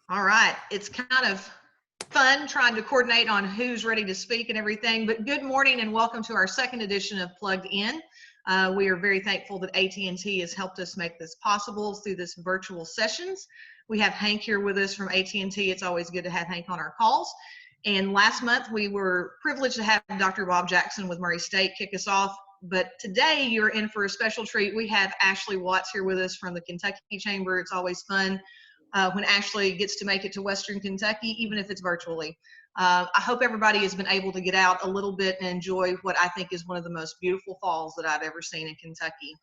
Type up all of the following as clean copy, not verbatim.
All right. It's kind of fun trying to coordinate on who's ready to speak and everything, but good morning and welcome to our second edition of Plugged In. We are very thankful that AT&T has helped us make this possible through this virtual sessions. We have Hank here with us from AT&T. It's always good to have Hank on our calls. And last month we were privileged to have Dr. Bob Jackson with Murray State kick us off. But today you're in for a special treat. We have Ashli Watts here with us from the Kentucky Chamber. It's always fun when Ashli gets to make it to Western Kentucky, even if it's virtually. I hope everybody has been able to get out a little bit and enjoy what I think is one of the most beautiful falls that I've ever seen in Kentucky.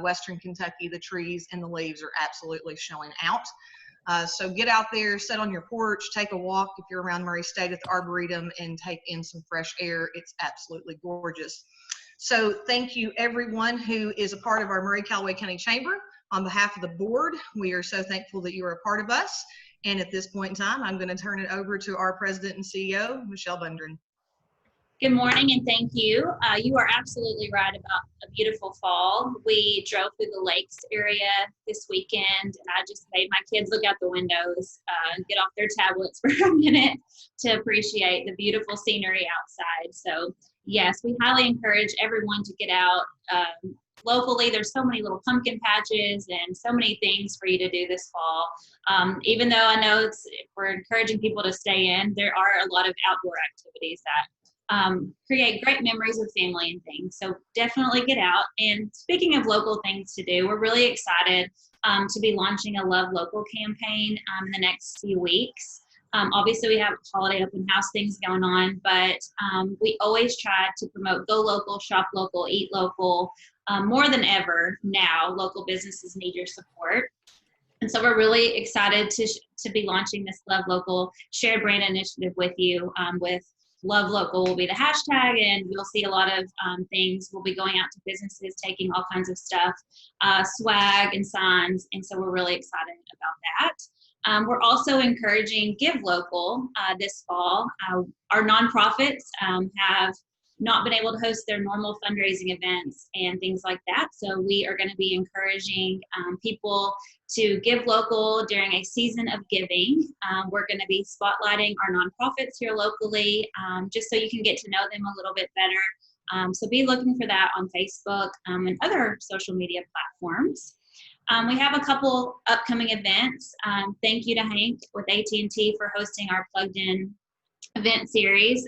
Western Kentucky, the trees and the leaves are absolutely showing out. So get out there, sit on your porch, take a walk if you're around Murray State at the Arboretum, and take in some fresh air. It's absolutely gorgeous. So thank you everyone who is a part of our Murray-Callaway County Chamber. On behalf of the board, we are so thankful that you are a part of us. And at this point in time, I'm going to turn it over to our president and CEO, Michelle Bundren. Good morning and thank you. You are absolutely right about a beautiful fall. We drove through the lakes area this weekend and I just made my kids look out the windows and get off their tablets for a minute to appreciate the beautiful scenery outside. So yes, we highly encourage everyone to get out. Locally, there's so many little pumpkin patches and so many things for you to do this fall. Even though I know we're encouraging people to stay in, there are a lot of outdoor activities that create great memories with family and things. So definitely get out. And speaking of local things to do, we're really excited to be launching a Love Local campaign in the next few weeks. Obviously, we have holiday open house things going on, but we always try to promote go local, shop local, eat local. More than ever now, local businesses need your support. And so we're really excited to be launching this Love Local shared brand initiative with you. With Love Local will be the hashtag, and you'll see a lot of things. We'll be going out to businesses, taking all kinds of stuff, swag and signs. And so we're really excited about that. We're also encouraging Give Local this fall. Our nonprofits have not been able to host their normal fundraising events and things like that. So we are going to be encouraging people to give local during a season of giving. We're going to be spotlighting our nonprofits here locally, just so you can get to know them a little bit better. So be looking for that on Facebook and other social media platforms. We have a couple upcoming events. Thank you to Hank with AT&T for hosting our Plugged In event series.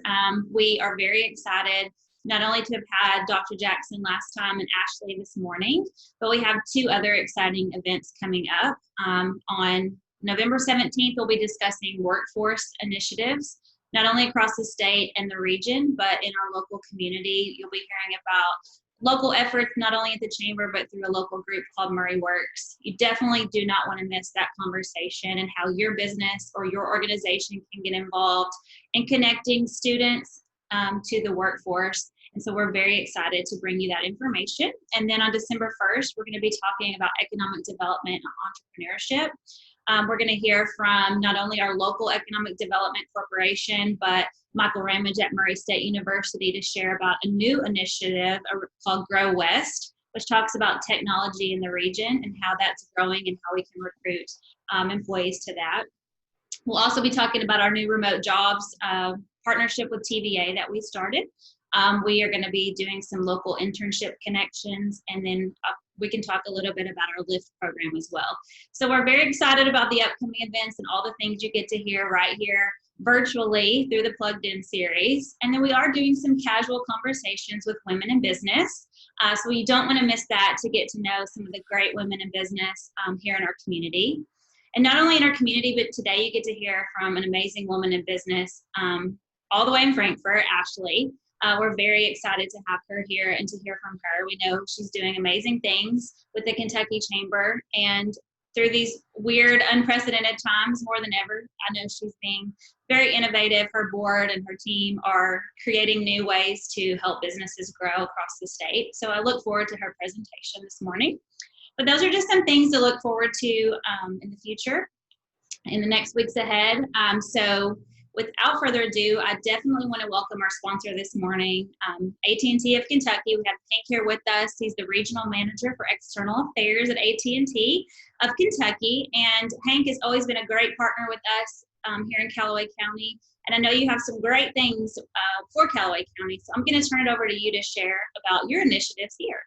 We are very excited not only to have had Dr. Jackson last time and Ashli this morning, but we have two other exciting events coming up. On November 17th, we'll be discussing workforce initiatives, not only across the state and the region, but in our local community. You'll be hearing about local efforts, not only at the chamber, but through a local group called Murray Works. You definitely do not want to miss that conversation and how your business or your organization can get involved in connecting students to the workforce. And so we're very excited to bring you that information. And then on December 1st, we're going to be talking about economic development and entrepreneurship. We're going to hear from not only our local economic development corporation, but Michael Ramage at Murray State University to share about a new initiative called Grow West, which talks about technology in the region and how that's growing and how we can recruit employees to that. We'll also be talking about our new remote jobs partnership with TVA that we started. We are going to be doing some local internship connections, and then we can talk a little bit about our LIFT program as well. So we're very excited about the upcoming events and all the things you get to hear right here virtually through the Plugged In series. And then we are doing some casual conversations with women in business. So you don't want to miss that to get to know some of the great women in business here in our community. And not only in our community, but today you get to hear from an amazing woman in business all the way in Frankfurt, Ashli. We're very excited to have her here and to hear from her. We know she's doing amazing things with the Kentucky Chamber, and through these weird, unprecedented times, more than ever, I know she's being very innovative. Her board and her team are creating new ways to help businesses grow across the state. So I look forward to her presentation this morning. But those are just some things to look forward to in the future, in the next weeks ahead. So Without further ado, I definitely want to welcome our sponsor this morning, AT&T of Kentucky. We have Hank here with us. He's the Regional Manager for External Affairs at AT&T of Kentucky. And Hank has always been a great partner with us here in Callaway County. And I know you have some great things for Callaway County. So I'm going to turn it over to you to share about your initiatives here.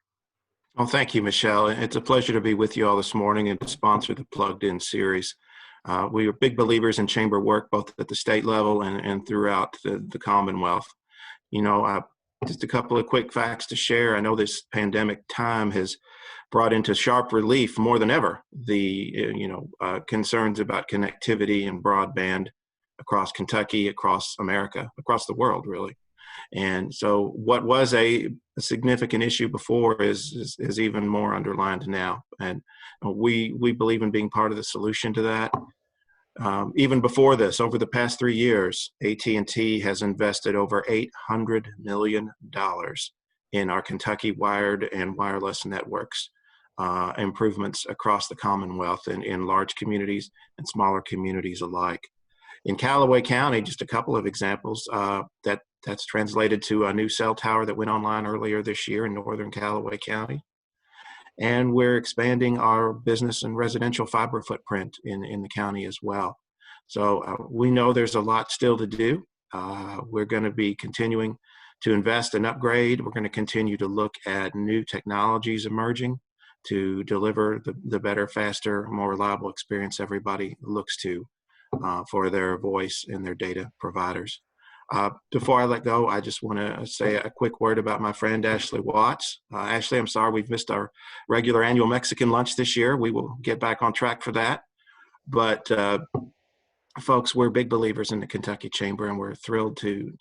Well, thank you, Michelle. It's a pleasure to be with you all this morning and to sponsor the Plugged In series. We are big believers in chamber work, both at the state level and throughout the Commonwealth. You know, just a couple of quick facts to share. I know this pandemic time has brought into sharp relief more than ever the concerns about connectivity and broadband across Kentucky, across America, across the world, really. And so what was a significant issue before is even more underlined now. And we believe in being part of the solution to that. Even before this, over the past 3 years, AT&T has invested over $800 million in our Kentucky wired and wireless networks, improvements across the Commonwealth and in large communities and smaller communities alike. In Callaway County, just a couple of examples, that's translated to a new cell tower that went online earlier this year in northern Callaway County. And we're expanding our business and residential fiber footprint in the county as well. So we know there's a lot still to do. We're going to be continuing to invest and upgrade. We're going to continue to look at new technologies emerging to deliver the better, faster, more reliable experience everybody looks to for their voice and their data providers. Before I let go, I just want to say a quick word about my friend, Ashli Watts. Ashli, I'm sorry we've missed our regular annual Mexican lunch this year. We will get back on track for that. But folks, we're big believers in the Kentucky Chamber, and we're thrilled to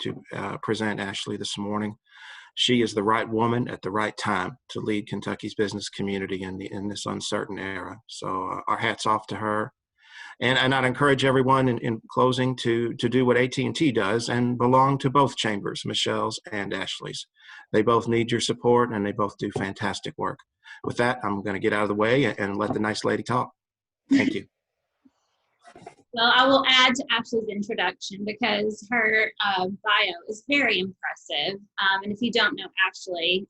present Ashli this morning. She is the right woman at the right time to lead Kentucky's business community in this uncertain era. So our hats off to her. And I'd encourage everyone in closing to do what AT&T does and belong to both chambers, Michelle's and Ashli's. They both need your support and they both do fantastic work. With that, I'm going to get out of the way and let the nice lady talk. Thank you. Well, I will add to Ashley's introduction because her bio is very impressive. And if you don't know Ashli,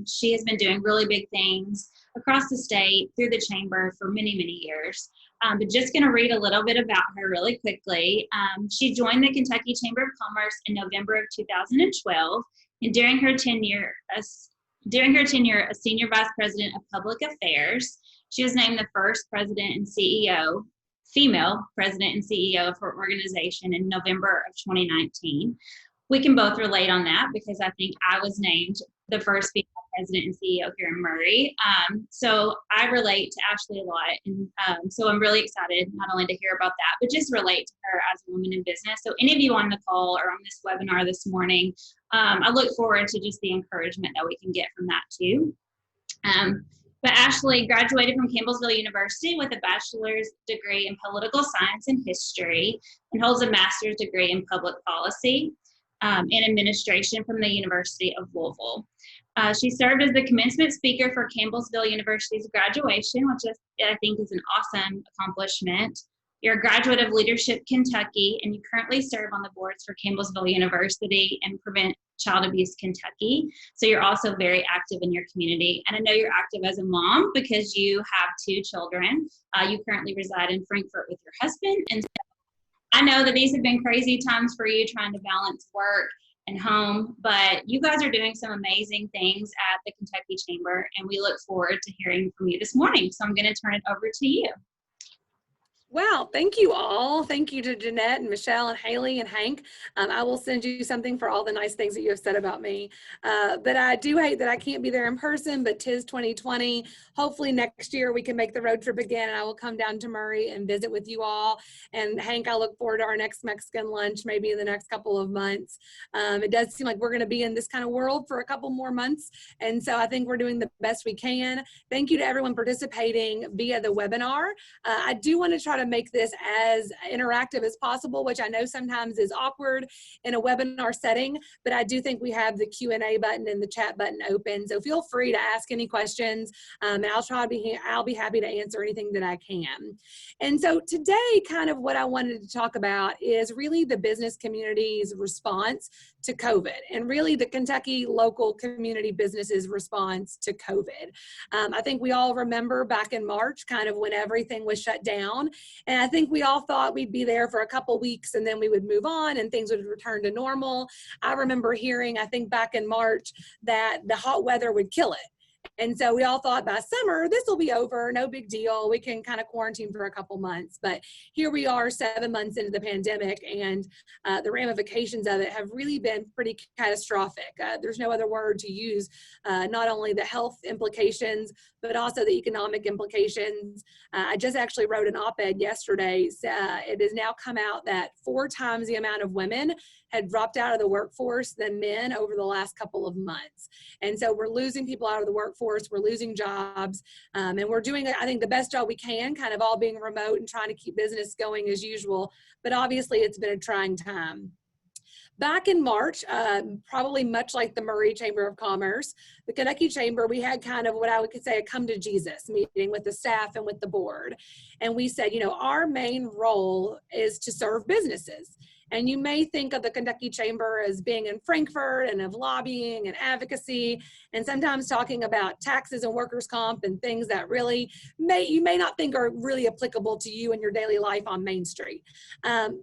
she has been doing really big things across the state through the chamber for many, many years. But just going to read a little bit about her really quickly. She joined the Kentucky Chamber of Commerce in November of 2012, and during her tenure as Senior Vice President of Public Affairs, she was named the first President and CEO, female President and CEO of her organization in November of 2019. We can both relate on that because I think I was named the first female President and CEO here in Murray. So I relate to Ashli a lot. And so I'm really excited not only to hear about that, but just relate to her as a woman in business. So any of you on the call or on this webinar this morning, I look forward to just the encouragement that we can get from that too. But Ashli graduated from Campbellsville University with a bachelor's degree in political science and history and holds a master's degree in public policy and administration from the University of Louisville. She served as the commencement speaker for Campbellsville University's graduation, which I think is an awesome accomplishment. You're a graduate of Leadership Kentucky, and you currently serve on the boards for Campbellsville University and Prevent Child Abuse Kentucky. So you're also very active in your community. And I know you're active as a mom because you have 2 children. You currently reside in Frankfort with your husband. And so I know that these have been crazy times for you trying to balance work and home, but you guys are doing some amazing things at the Kentucky Chamber, and we look forward to hearing from you this morning. So I'm going to turn it over to you. Wow, thank you all. Thank you to Jeanette and Michelle and Haley and Hank. I will send you something for all the nice things that you have said about me. But I do hate that I can't be there in person, but 'tis 2020. Hopefully next year we can make the road trip again and I will come down to Murray and visit with you all. And Hank, I look forward to our next Mexican lunch, maybe in the next couple of months. It does seem like we're gonna be in this kind of world for a couple more months. And so I think we're doing the best we can. Thank you to everyone participating via the webinar. I do want to try to to make this as interactive as possible, which I know sometimes is awkward in a webinar setting, but I do think we have the Q&A button and the chat button open. So feel free to ask any questions, and I'll be happy to answer anything that I can. And so today, kind of what I wanted to talk about is really the business community's response to COVID, and really the Kentucky local community businesses response to COVID. I think we all remember back in March, kind of when everything was shut down, and I think we all thought we'd be there for a couple weeks and then we would move on and things would return to normal. I remember hearing, I think back in March, that the hot weather would kill it. And so we all thought by summer, this will be over, no big deal. We can kind of quarantine for a couple months. But here we are 7 months into the pandemic, and the ramifications of it have really been pretty catastrophic. There's no other word to use, not only the health implications, but also the economic implications. I just actually wrote an op-ed yesterday. It has now come out that 4 times the amount of women had dropped out of the workforce than men over the last couple of months. And so we're losing people out of the workforce, we're losing jobs, and we're doing, I think, the best job we can, kind of all being remote and trying to keep business going as usual. But obviously it's been a trying time. Back in March, probably much like the Murray Chamber of Commerce, the Kentucky Chamber, we had kind of what I would say a come to Jesus meeting with the staff and with the board. And we said, you know, our main role is to serve businesses. And you may think of the Kentucky Chamber as being in Frankfurt and of lobbying and advocacy, and sometimes talking about taxes and workers' comp and things that really you may not think are really applicable to you in your daily life on Main Street. But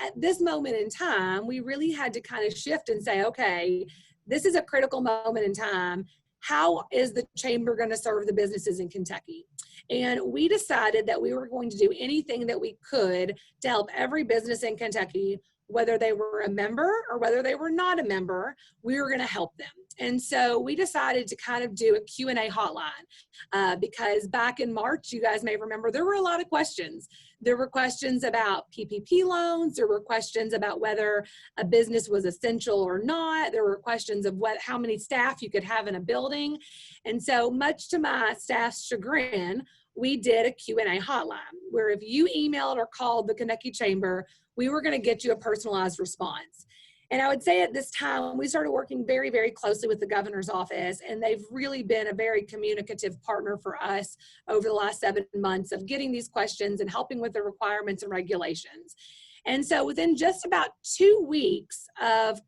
at this moment in time, we really had to kind of shift and say, okay, this is a critical moment in time. How is the chamber going to serve the businesses in Kentucky? And we decided that we were going to do anything that we could to help every business in Kentucky, whether they were a member or whether they were not a member, we were going to help them. And so we decided to kind of do a Q&A hotline because back in March, you guys may remember, there were a lot of questions. There were questions about PPP loans. There were questions about whether a business was essential or not. There were questions of how many staff you could have in a building. And so much to my staff's chagrin, we did a Q&A hotline where if you emailed or called the Kentucky Chamber, we were going to get you a personalized response. And I would say at this time, we started working very, very closely with the governor's office, and they've really been a very communicative partner for us over the last 7 months of getting these questions and helping with the requirements and regulations. And so within just about 2 weeks of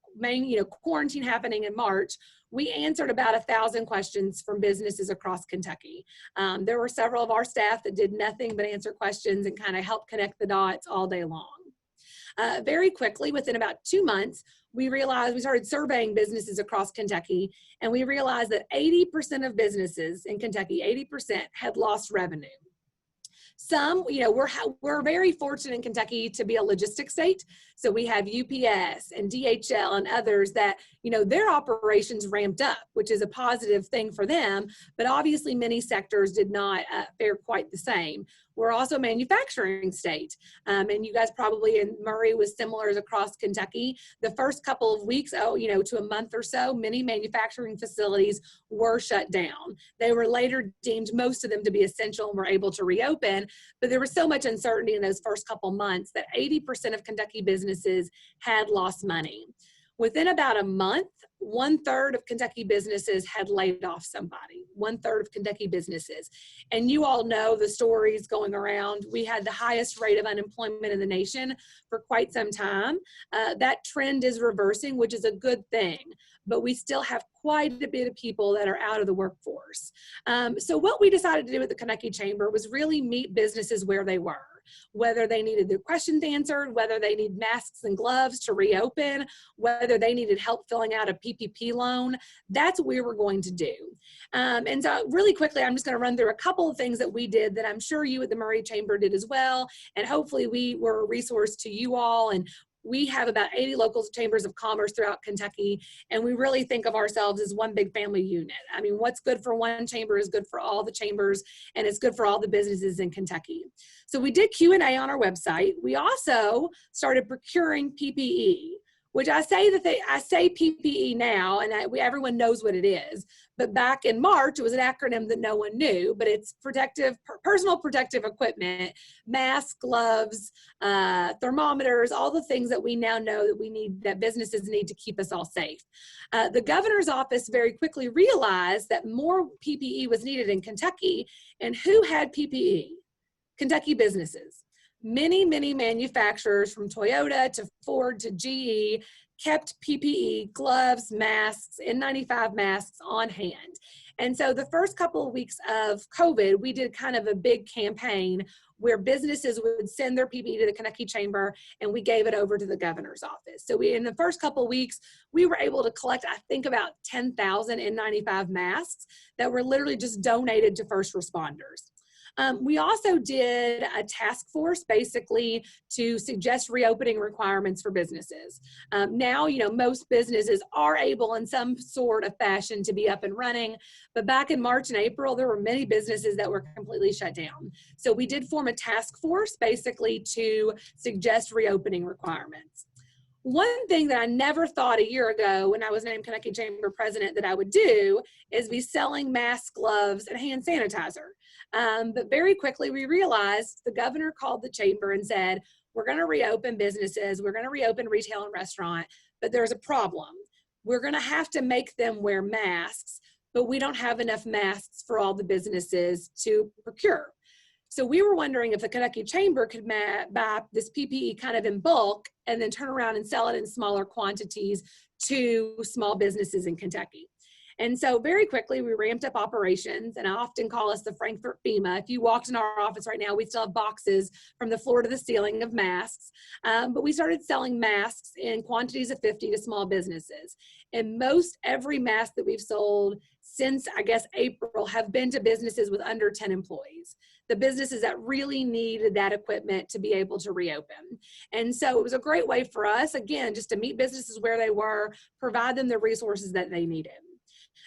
quarantine happening in March, we answered about 1,000 questions from businesses across Kentucky. There were several of our staff that did nothing but answer questions and kind of help connect the dots all day long. Very quickly, within about 2 months, we started surveying businesses across Kentucky, and we realized that 80% of businesses in Kentucky, 80% had lost revenue. Some, we're very fortunate in Kentucky to be a logistics state. So we have UPS and DHL and others that, their operations ramped up, which is a positive thing for them. But obviously many sectors did not fare quite the same. We're also a manufacturing state. And you guys probably in Murray was similar as across Kentucky. The first couple of weeks, to a month or so, many manufacturing facilities were shut down. They were later deemed, most of them, to be essential and were able to reopen. But there was so much uncertainty in those first couple months that 80% of Kentucky businesses had lost money. Within about a month, 1/3 of Kentucky businesses had laid off somebody, 1/3 of Kentucky businesses. And you all know the stories going around. We had the highest rate of unemployment in the nation for quite some time. That trend is reversing, which is a good thing, but we still have quite a bit of people that are out of the workforce. So what we decided to do at the Kentucky Chamber was really meet businesses where they were, whether they needed their questions answered, whether they need masks and gloves to reopen, whether they needed help filling out a PPP loan. That's what we were going to do. And so really quickly, I'm just going to run through a couple of things that we did that I'm sure you at the Murray Chamber did as well. And hopefully we were a resource to you all. And we have about 80 local chambers of commerce throughout Kentucky, and we really think of ourselves as one big family unit. I mean, what's good for one chamber is good for all the chambers, and it's good for all the businesses in Kentucky. So we did Q&A on our website. We also started procuring PPE. which I say PPE now, and everyone knows what it is. But back in March, it was an acronym that no one knew, but it's personal protective equipment, masks, gloves, thermometers, all the things that we now know that we need, that businesses need to keep us all safe. The governor's office very quickly realized that more PPE was needed in Kentucky, and who had PPE? Kentucky businesses. Many, many manufacturers from Toyota to Ford to GE kept PPE, gloves, masks, N95 masks on hand. And so the first couple of weeks of COVID, we did kind of a big campaign where businesses would send their PPE to the Kentucky Chamber, and we gave it over to the governor's office. So in the first couple of weeks, we were able to collect, I think, about 10,000 N95 masks that were literally just donated to first responders. We also did a task force basically to suggest reopening requirements for businesses. Now, most businesses are able in some sort of fashion to be up and running, but back in March and April, there were many businesses that were completely shut down. So we did form a task force basically to suggest reopening requirements. One thing that I never thought a year ago when I was named Kentucky Chamber President that I would do is be selling masks, gloves, and hand sanitizer. But very quickly we realized the governor called the chamber and said, we're going to reopen businesses, we're going to reopen retail and restaurant, but there's a problem. We're going to have to make them wear masks, but we don't have enough masks for all the businesses to procure. So we were wondering if the Kentucky Chamber could buy this PPE kind of in bulk and then turn around and sell it in smaller quantities to small businesses in Kentucky. And so very quickly we ramped up operations, and I often call us the Frankfurt FEMA. If you walked in our office right now, we still have boxes from the floor to the ceiling of masks. But we started selling masks in quantities of 50 to small businesses. And most every mask that we've sold since, I guess, April have been to businesses with under 10 employees. The businesses that really needed that equipment to be able to reopen. And so it was a great way for us, again, just to meet businesses where they were, provide them the resources that they needed.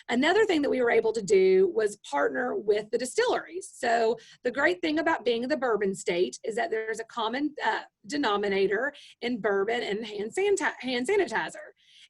Another thing that we were able to do was partner with the distilleries. So the great thing about being the bourbon state is that there's a common denominator in bourbon and hand sanitizer.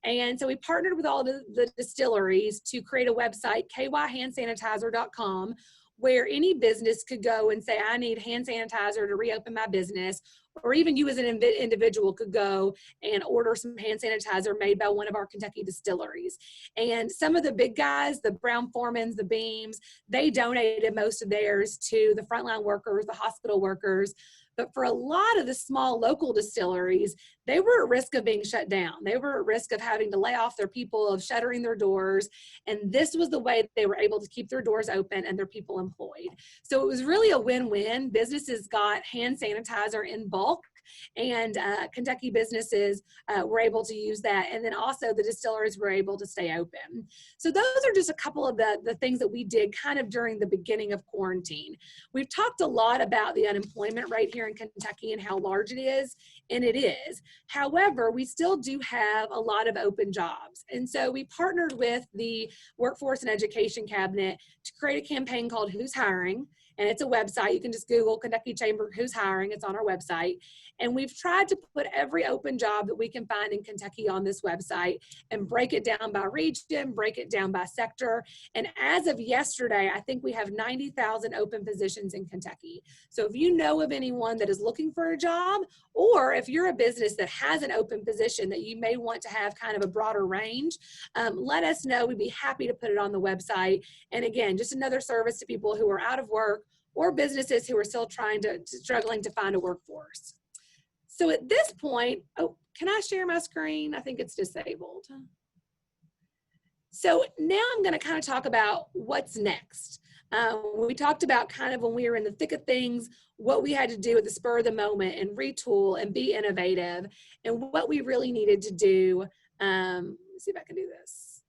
And so we partnered with all the distilleries to create a website, kyhandsanitizer.com, where any business could go and say, I need hand sanitizer to reopen my business, or even you as an individual could go and order some hand sanitizer made by one of our Kentucky distilleries. And some of the big guys, the Brown-Formans, the Beams, they donated most of theirs to the frontline workers, the hospital workers. But for a lot of the small local distilleries, they were at risk of being shut down. They were at risk of having to lay off their people, of shuttering their doors. And this was the way that they were able to keep their doors open and their people employed. So it was really a win-win. Businesses got hand sanitizer in bulk, and Kentucky businesses were able to use that. And then also the distilleries were able to stay open. So those are just a couple of the things that we did kind of during the beginning of quarantine. We've talked a lot about the unemployment rate here in Kentucky and how large it is, and it is. However, we still do have a lot of open jobs. And so we partnered with the Workforce and Education Cabinet to create a campaign called Who's Hiring? And it's a website. You can just Google Kentucky Chamber Who's Hiring. It's on our website. And we've tried to put every open job that we can find in Kentucky on this website and break it down by region, break it down by sector. And as of yesterday, I think we have 90,000 open positions in Kentucky. So if you know of anyone that is looking for a job, or if you're a business that has an open position that you may want to have kind of a broader range, let us know. We'd be happy to put it on the website. And again, just another service to people who are out of work or businesses who are still struggling to find a workforce. So at this point, oh, can I share my screen? I think it's disabled. So now I'm going to kind of talk about what's next. We talked about kind of when we were in the thick of things, what we had to do at the spur of the moment and retool and be innovative, and what we really needed to do. Let's see if I can do this.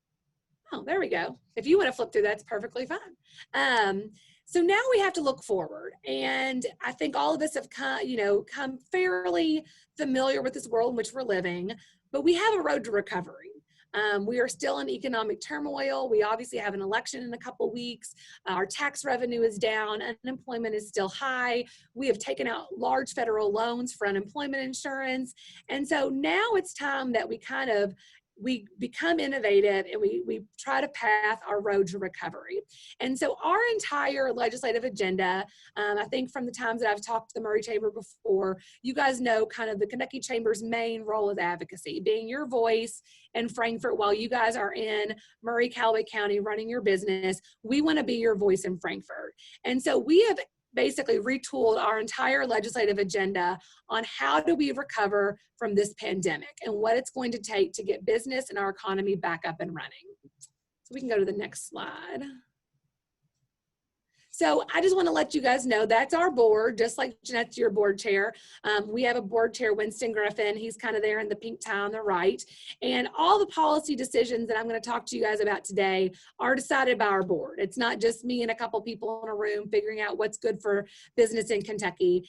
Oh, there we go. If you want to flip through, that's perfectly fine. So now we have to look forward, and I think all of us have come fairly familiar with this world in which we're living, but we have a road to recovery. We are still in economic turmoil. We obviously have an election in a couple weeks. Our tax revenue is down. Unemployment is still high. We have taken out large federal loans for unemployment insurance. And so now it's time that we become innovative and we try to path our road to recovery. And so our entire legislative agenda, I think from the times that I've talked to the Murray Chamber before, you guys know kind of the Kentucky Chamber's main role is advocacy, being your voice in Frankfort while you guys are in Murray, Callaway County running your business. We want to be your voice in Frankfort. And so we have basically retooled our entire legislative agenda on how do we recover from this pandemic and what it's going to take to get business and our economy back up and running. So we can go to the next slide. So I just want to let you guys know that's our board, just like Jeanette's your board chair. We have a board chair, Winston Griffin. He's kind of there in the pink tie on the right. And all the policy decisions that I'm going to talk to you guys about today are decided by our board. It's not just me and a couple people in a room figuring out what's good for business in Kentucky.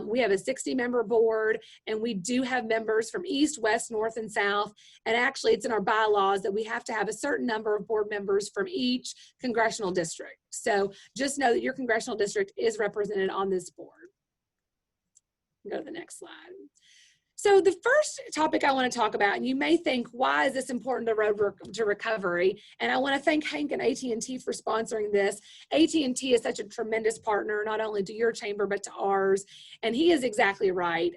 We have a 60-member board, and we do have members from East, West, North, and South. And actually, it's in our bylaws that we have to have a certain number of board members from each congressional district. So just know that your congressional district is represented on this board. Go to the next slide. So the first topic I want to talk about, and you may think, why is this important to road to recovery? And I want to thank Hank and AT&T for sponsoring this. AT&T is such a tremendous partner, not only to your chamber, but to ours. And he is exactly right.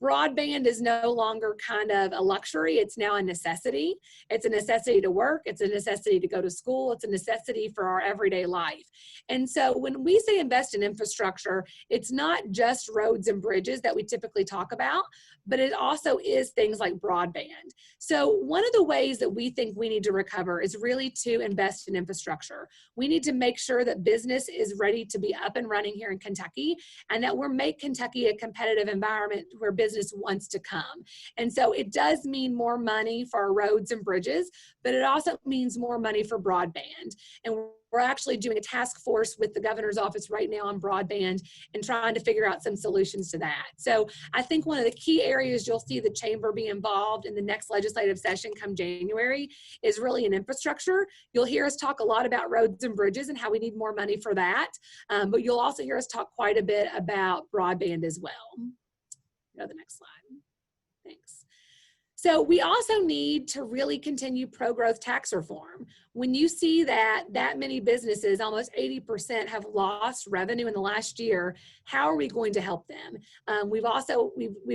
Broadband is no longer kind of a luxury. It's now a necessity. It's a necessity to work. It's a necessity to go to school. It's a necessity for our everyday life. And so when we say invest in infrastructure, it's not just roads and bridges that we typically talk about, but it also is things like broadband. So one of the ways that we think we need to recover is really to invest in infrastructure. We need to make sure that business is ready to be up and running here in Kentucky, and that we're make Kentucky a competitive environment where business wants to come. And so it does mean more money for our roads and bridges, but it also means more money for broadband. And we're actually doing a task force with the governor's office right now on broadband and trying to figure out some solutions to that. So I think one of the key areas you'll see the chamber be involved in the next legislative session come January is really in infrastructure. You'll hear us talk a lot about roads and bridges and how we need more money for that. But you'll also hear us talk quite a bit about broadband as well. Go to the next slide. Thanks. So we also need to really continue pro-growth tax reform. When you see that many businesses, almost 80%, have lost revenue in the last year, how are we going to help them? We've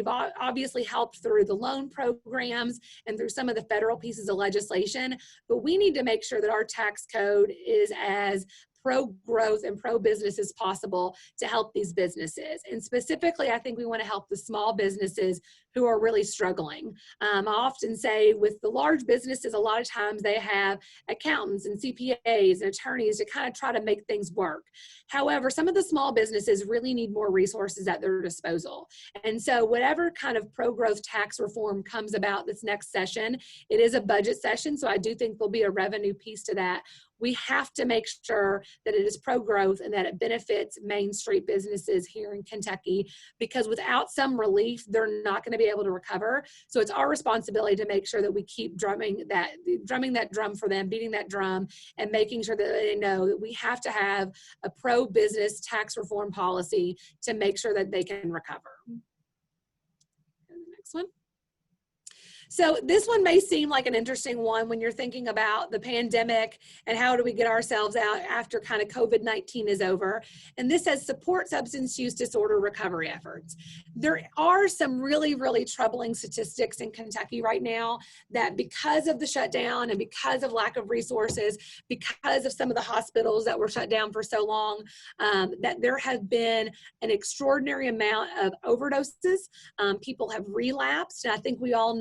obviously helped through the loan programs and through some of the federal pieces of legislation, but we need to make sure that our tax code is as pro-growth and pro-business as possible to help these businesses. And specifically, I think we want to help the small businesses who are really struggling. I often say with the large businesses, a lot of times they have accountants and CPAs and attorneys to kind of try to make things work. However, some of the small businesses really need more resources at their disposal. And so whatever kind of pro-growth tax reform comes about this next session, it is a budget session, so I do think there'll be a revenue piece to that. We have to make sure that it is pro-growth and that it benefits Main Street businesses here in Kentucky, because without some relief, they're not going to be able to recover. So it's our responsibility to make sure that we keep drumming that drum for them, beating that drum, and making sure that they know that we have to have a pro-business tax reform policy to make sure that they can recover. And the next one. So this one may seem like an interesting one when you're thinking about the pandemic and how do we get ourselves out after kind of COVID-19 is over. And this says support substance use disorder recovery efforts. There are some really, really troubling statistics in Kentucky right now that because of the shutdown and because of lack of resources, because of some of the hospitals that were shut down for so long, that there has been an extraordinary amount of overdoses. People have relapsed, and I think we all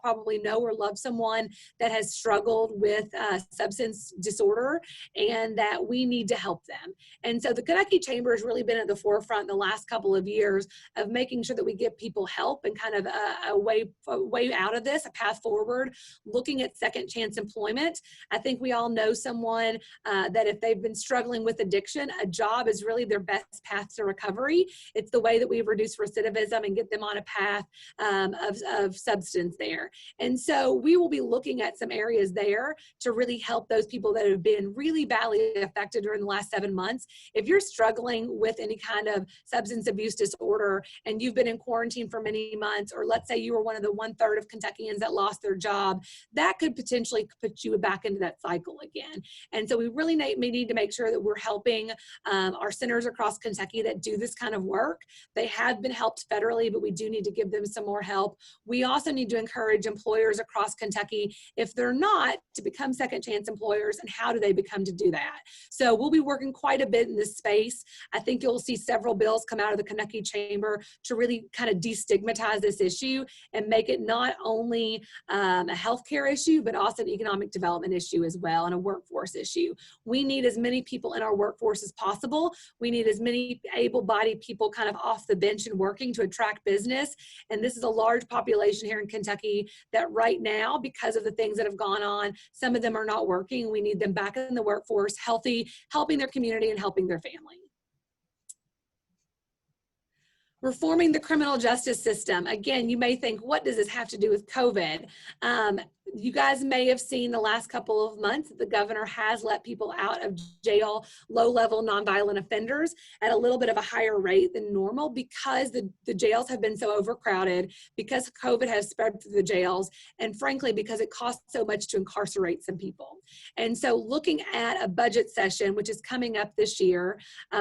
probably know or love someone that has struggled with substance disorder, and that we need to help them. And so the Kentucky Chamber has really been at the forefront in the last couple of years of making sure that we give people help and kind of a way out of this, a path forward, looking at second chance employment. I think we all know someone that if they've been struggling with addiction, a job is really their best path to recovery. It's the way that we reduce recidivism and get them on a path of substance happens there. And so we will be looking at some areas there to really help those people that have been really badly affected during the last 7 months. If you're struggling with any kind of substance abuse disorder and you've been in quarantine for many months, or let's say you were one of the 1/3 of Kentuckians that lost their job, that could potentially put you back into that cycle again. And so we really need to make sure that we're helping our centers across Kentucky that do this kind of work. They have been helped federally, but we do need to give them some more help. We also need to encourage employers across Kentucky, if they're not, to become second chance employers, and how do they become to do that? So we'll be working quite a bit in this space. I think you'll see several bills come out of the Kentucky Chamber to really kind of destigmatize this issue and make it not only a healthcare issue, but also an economic development issue as well, and a workforce issue. We need as many people in our workforce as possible. We need as many able-bodied people kind of off the bench and working to attract business. And this is a large population here in Kentucky that right now, because of the things that have gone on, some of them are not working. We need them back in the workforce, healthy, helping their community and helping their family. Reforming the criminal justice system. Again, you may think, what does this have to do with COVID? You guys may have seen the last couple of months that the governor has let people out of jail, low-level nonviolent offenders, at a little bit of a higher rate than normal, because the jails have been so overcrowded, because COVID has spread through the jails, and frankly, because it costs so much to incarcerate some people. And so looking at a budget session, which is coming up this year,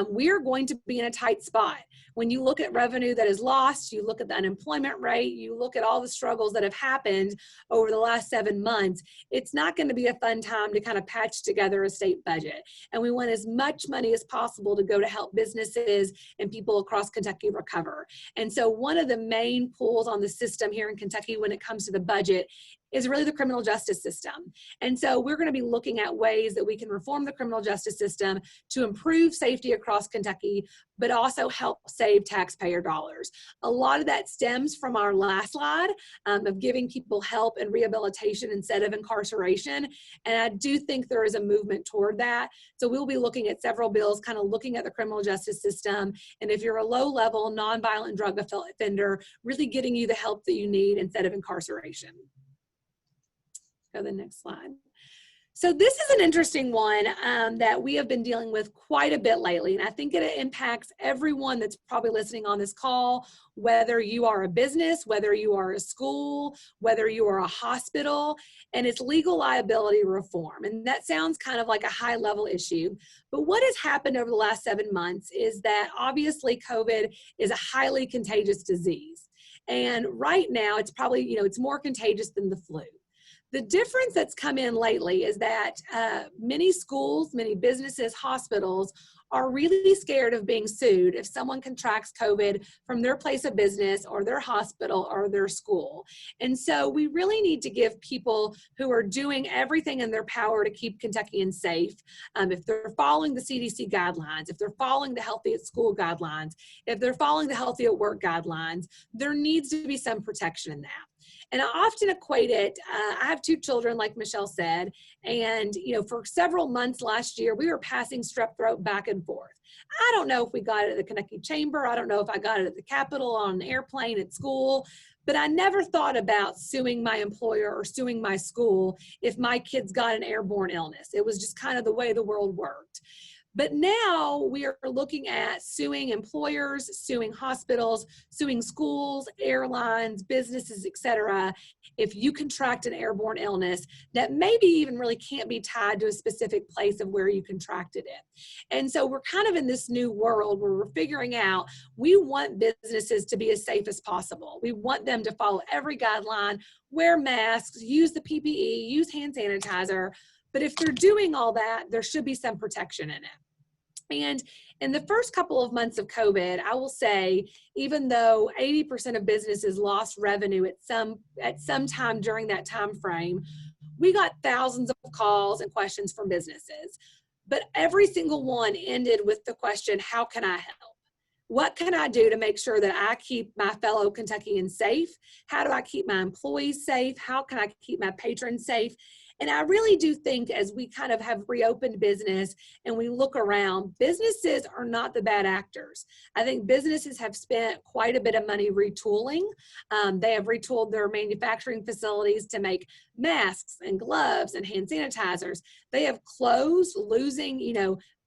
we are going to be in a tight spot. When you look at revenue that is lost, you look at the unemployment rate, you look at all the struggles that have happened over the last 7 months, it's not going to be a fun time to kind of patch together a state budget. And we want as much money as possible to go to help businesses and people across Kentucky recover. And so one of the main pulls on the system here in Kentucky when it comes to the budget is really the criminal justice system. And so we're going to be looking at ways that we can reform the criminal justice system to improve safety across Kentucky, but also help save taxpayer dollars. A lot of that stems from our last slide of giving people help and rehabilitation instead of incarceration. And I do think there is a movement toward that. So we'll be looking at several bills, kind of looking at the criminal justice system. And if you're a low-level, nonviolent drug offender, really getting you the help that you need instead of incarceration. Go to the next slide. So this is an interesting one that we have been dealing with quite a bit lately, and I think it impacts everyone that's probably listening on this call, whether you are a business, whether you are a school, whether you are a hospital, and it's legal liability reform. And that sounds kind of like a high-level issue, but what has happened over the last 7 months is that obviously COVID is a highly contagious disease. And right now it's probably, it's more contagious than the flu. The difference that's come in lately is that many schools, many businesses, hospitals are really scared of being sued if someone contracts COVID from their place of business or their hospital or their school. And so we really need to give people who are doing everything in their power to keep Kentuckians safe, if they're following the CDC guidelines, if they're following the Healthy at School guidelines, if they're following the Healthy at Work guidelines, there needs to be some protection in that. And I often equate it, I have 2 children, like Michelle said, and for several months last year, we were passing strep throat back and forth. I don't know if we got it at the Kentucky Chamber, I don't know if I got it at the Capitol, on an airplane, at school, but I never thought about suing my employer or suing my school if my kids got an airborne illness. It was just kind of the way the world worked. But now we are looking at suing employers, suing hospitals, suing schools, airlines, businesses, etc. if you contract an airborne illness that maybe even really can't be tied to a specific place of where you contracted it. And so we're kind of in this new world where we're figuring out, we want businesses to be as safe as possible. We want them to follow every guideline, wear masks, use the PPE, use hand sanitizer. But if they're doing all that, there should be some protection in it. And in the first couple of months of COVID, I will say, even though 80% of businesses lost revenue at some time during that time frame, we got thousands of calls and questions from businesses. But every single one ended with the question, how can I help? What can I do to make sure that I keep my fellow Kentuckians safe? How do I keep my employees safe? How can I keep my patrons safe? And I really do think as we kind of have reopened business and we look around, businesses are not the bad actors. I think businesses have spent quite a bit of money retooling. They have retooled their manufacturing facilities to make masks and gloves and hand sanitizers. They have closed, losing,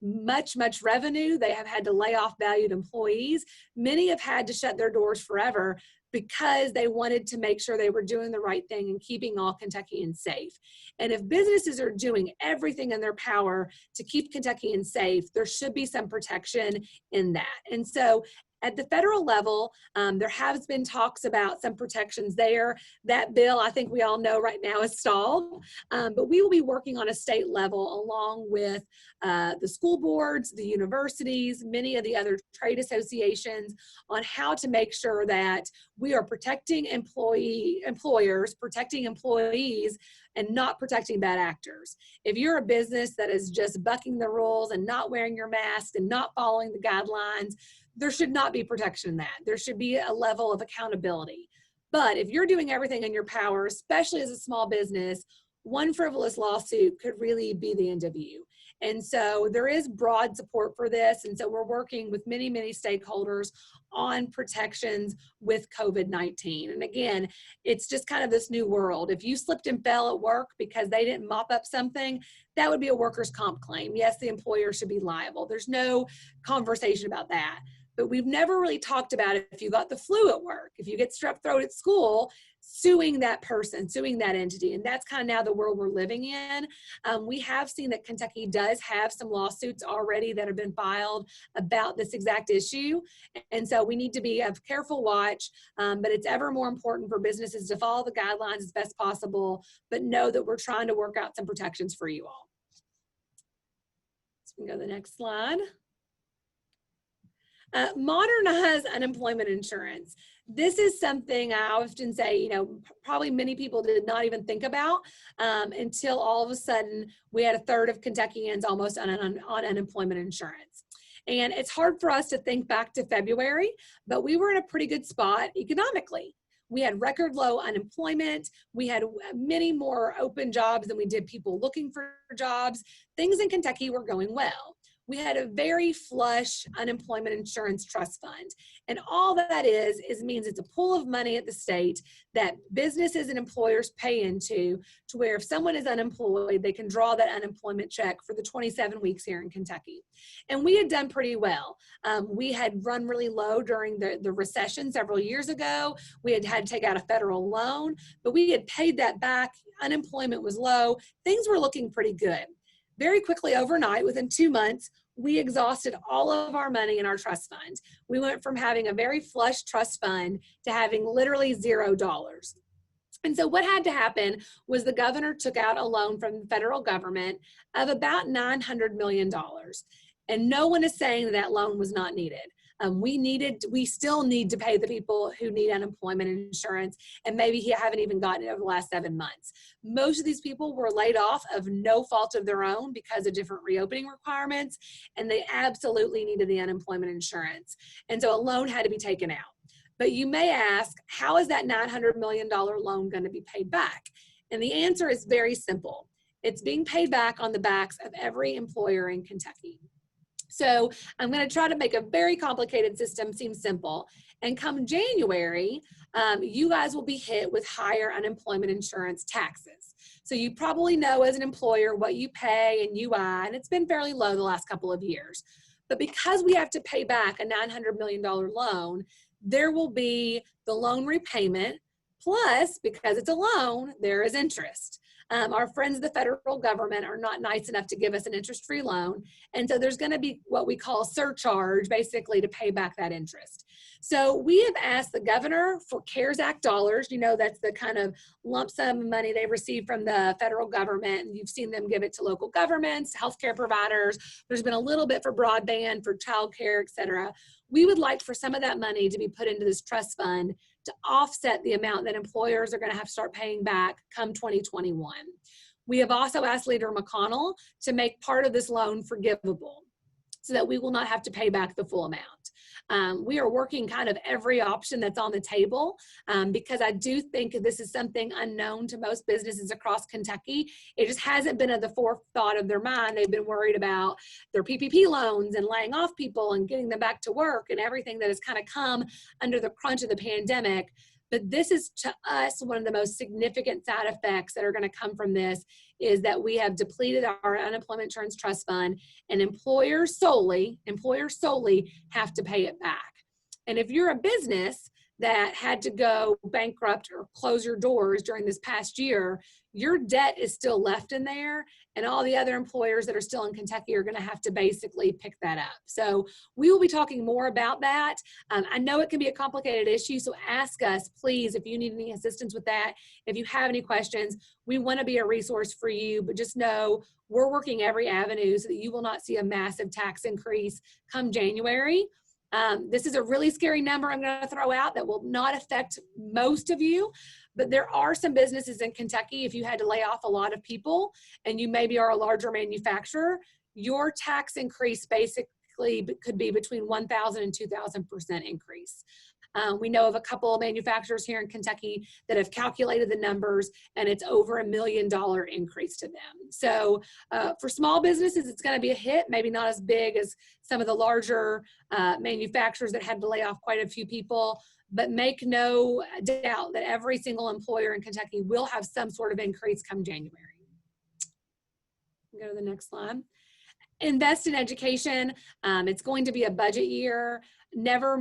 much revenue. They have had to lay off valued employees. Many have had to shut their doors forever because they wanted to make sure they were doing the right thing and keeping all Kentuckians safe. And if businesses are doing everything in their power to keep Kentuckians safe, there should be some protection in that. And so at the federal level, there has been talks about some protections there. That bill, I think we all know right now, is stalled, but we will be working on a state level along with the school boards, the universities, many of the other trade associations on how to make sure that we are protecting employers, protecting employees, and not protecting bad actors. If you're a business that is just bucking the rules and not wearing your mask and not following the guidelines, there should not be protection in that. There should be a level of accountability. But if you're doing everything in your power, especially as a small business, one frivolous lawsuit could really be the end of you. And so there is broad support for this. And so we're working with many stakeholders on protections with COVID-19. And again, it's just kind of this new world. If you slipped and fell at work because they didn't mop up something, that would be a workers' comp claim. Yes, the employer should be liable. There's no conversation about that. But we've never really talked about it if you got the flu at work, if you get strep throat at school, suing that person, suing that entity. And that's kind of now the world we're living in. We have seen that Kentucky does have some lawsuits already that have been filed about this exact issue. And so we need to be of careful watch, but it's ever more important for businesses to follow the guidelines as best possible, but know that we're trying to work out some protections for you all. So we can go to the next slide. Modernize unemployment insurance. This is something I often say, probably many people did not even think about until all of a sudden we had a third of Kentuckians almost on unemployment insurance. And it's hard for us to think back to February, but we were in a pretty good spot economically. We had record low unemployment. We had many more open jobs than we did people looking for jobs. Things in Kentucky were going well. We had a very flush unemployment insurance trust fund. And all that means it's a pool of money at the state that businesses and employers pay into, to where if someone is unemployed, they can draw that unemployment check for the 27 weeks here in Kentucky. And we had done pretty well. We had run really low during the recession several years ago. We had to take out a federal loan, but we had paid that back. Unemployment was low. Things were looking pretty good. Very quickly overnight, within 2 months, we exhausted all of our money in our trust fund. We went from having a very flush trust fund to having literally $0. And so what had to happen was the governor took out a loan from the federal government of about $900 million. And no one is saying that loan was not needed. We still need to pay the people who need unemployment insurance, and maybe haven't even gotten it over the last 7 months. Most of these people were laid off of no fault of their own because of different reopening requirements, and they absolutely needed the unemployment insurance. And so a loan had to be taken out. But you may ask, how is that $900 million loan going to be paid back? And the answer is very simple. It's being paid back on the backs of every employer in Kentucky. So I'm going to try to make a very complicated system seem simple. And come January, you guys will be hit with higher unemployment insurance taxes. So you probably know as an employer what you pay in UI, and it's been fairly low the last couple of years. But because we have to pay back a $900 million loan, there will be the loan repayment, plus, because it's a loan, there is interest. Our friends, the federal government, are not nice enough to give us an interest-free loan. And so there's going to be what we call a surcharge, basically, to pay back that interest. So we have asked the governor for CARES Act dollars. That's the kind of lump sum of money they receive from the federal government. And you've seen them give it to local governments, healthcare providers. There's been a little bit for broadband, for childcare, et cetera. We would like for some of that money to be put into this trust fund to offset the amount that employers are going to have to start paying back come 2021. We have also asked Leader McConnell to make part of this loan forgivable. so that we will not have to pay back the full amount. We are working kind of every option that's on the table because I do think this is something unknown to most businesses across Kentucky. It just hasn't been at the forethought of their mind. They've been worried about their PPP loans and laying off people and getting them back to work and everything that has kind of come under the crunch of the pandemic. But this is, to us, one of the most significant side effects that are going to come from this is that we have depleted our unemployment insurance trust fund, and employers solely have to pay it back. And if you're a business that had to go bankrupt or close your doors during this past year, your debt is still left in there, and all the other employers that are still in Kentucky are going to have to basically pick that up. So we will be talking more about that. I know it can be a complicated issue, so ask us, please, if you need any assistance with that. If you have any questions, we want to be a resource for you, but just know we're working every avenue so that you will not see a massive tax increase come January. This is a really scary number I'm going to throw out that will not affect most of you, but there are some businesses in Kentucky, if you had to lay off a lot of people and you maybe are a larger manufacturer, your tax increase basically could be between 1,000 and 2,000% increase. We know of a couple of manufacturers here in Kentucky that have calculated the numbers, and it's over $1 million increase to them. So for small businesses, it's going to be a hit, maybe not as big as some of the larger manufacturers that had to lay off quite a few people, but make no doubt that every single employer in Kentucky will have some sort of increase come January. Go to the next slide. Invest in education. It's going to be a budget year. Never